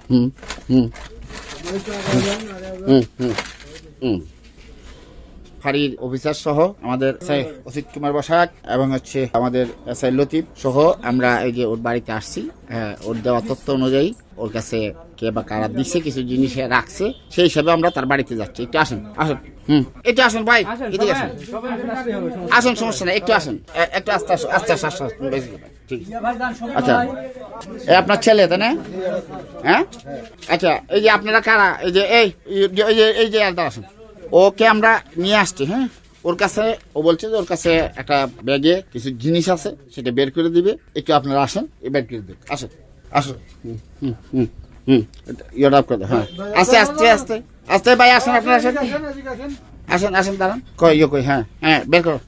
হুম হুম হুম হুম হুম ফাঁড়ির অফিসার সহ আমাদের অসিত কুমার বসাক এবং হচ্ছে আমাদের এসআই লতিফ সহ আমরা এই যে ওর বাড়িতে আসছি। ওর দেওয়া তথ্য অনুযায়ী ওর কাছে কে বা কারা দিচ্ছে কিছু জিনিস রাখছে, সেই হিসাবে আমরা তার বাড়িতে যাচ্ছি। একটু আসুন আসুন। একটু আসুন ভাই, এদিকে আসুন। আসুন, সমস্যা নেই, একটু আসুন, একটু আস্তে আসুন, আস্তে আস্তে আস্তে আসুন। ঠিক আচ্ছা, আপনার ছেলে তাই না? হ্যাঁ আচ্ছা, এই যে আপনারা কারা? এই যে এই যে আসুন, ওকে আমরা নিয়ে আসছি। হ্যাঁ, ওর কাছে ও বলছে যে ওর কাছে একটা ব্যাগে কিছু জিনিস আছে, সেটা বের করে দিবে। একটু আপনারা আসেন, বের করে দেবে। আসুন আসুন। ইয়েটা করে দাও। হ্যাঁ, আস্তে আস্তে আস্তে আস্তে ভাই আসুন, আপনারা আসেন, আসেন আসেন, দাঁড়ান। কই ইয়ে কই? হ্যাঁ হ্যাঁ, বের করো।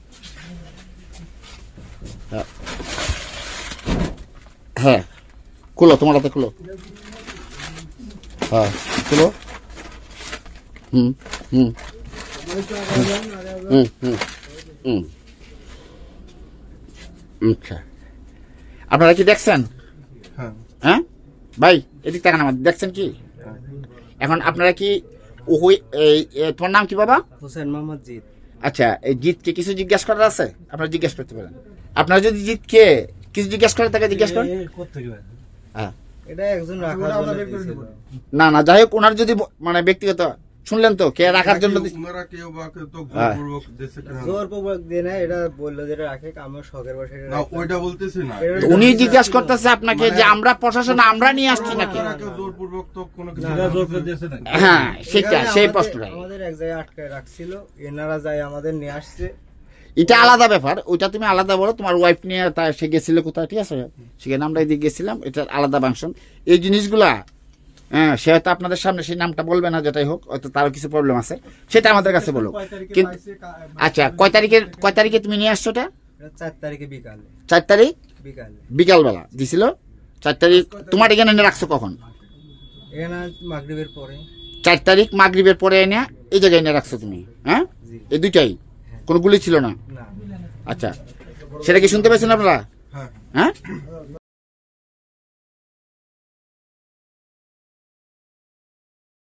হ্যাঁ, খুলো, তোমার হাতে খুলো। হ্যাঁ, খুলো। হুম হুম হুম হুম হুম আচ্ছা, আপনারা কি দেখছেন? হ্যাঁ ভাই, এদিক তাকান, আমাদের দেখছেন কি? এখন আপনারা কি তোমার নাম কি বাবা? হোসেন মোহাম্মদ জিৎ। আচ্ছা, এই জিতকে কিছু জিজ্ঞেস করার আছে? আপনারা জিজ্ঞেস করতে পারেন। আপনারা যদি জিতকে কিছু জিজ্ঞেস করেন, তাকে জিজ্ঞেস করেন। হ্যাঁ, এটা একজন রাখার জন্য দিয়েছিল। না না, যাই হোক, ওনার যদি মানে ব্যক্তিগত শুনলেন তো, কে রাখার জন্য জোরপূর্বক দিয়ে না, এটা বললো যেটা রাখে আমার শখের বসে। ওইটা বলতেছি না, উনি জিজ্ঞাসা করতেছে আপনাকে যে আমরা প্রশাসন আমরা নিয়ে আসছি নাকি? জোরপূর্বক তো কোনো কিছু। হ্যাঁ, সেটা সেই প্রশ্নটাই। আমাদের এক জায়গায় আটকায় রাখছিল, এনারা যাই আমাদের নিয়ে আসছে। এটা আলাদা ব্যাপার, ওইটা তুমি আলাদা বলো। তোমার ওয়াইফ নিয়ে সে গেছিল কোথায়, ঠিক আছে, সেখানে আমরা এদিকে গেছিলাম, এটা আলাদা ফাংশন। এই জিনিসগুলা হ্যাঁ, সে হয়তো আপনাদের সামনে সেই নামটা বলবে না, যেটাই হোক, হয়তো তারও কিছু প্রবলেম আছে, সেটা আমাদের কাছে বলো। কিন্তু আচ্ছা, কয় তারিখে তুমি নিয়ে আসছো? 4 তারিখে বিকালে। 4 তারিখ বিকালবেলা দিছিল। 4 তারিখ তোমার এখানে এনে রাখছো কখন? এখানে মাগরিবের পরে। 4 তারিখ মাগরিবের পরে এনে এই জায়গায় এনে রাখছো তুমি? হ্যাঁ, এই দুইটাই? কোনো গুলি ছিল না? না। আচ্ছা, সেটা কি শুনতে পেয়েছেন আপনারা? হ্যাঁ।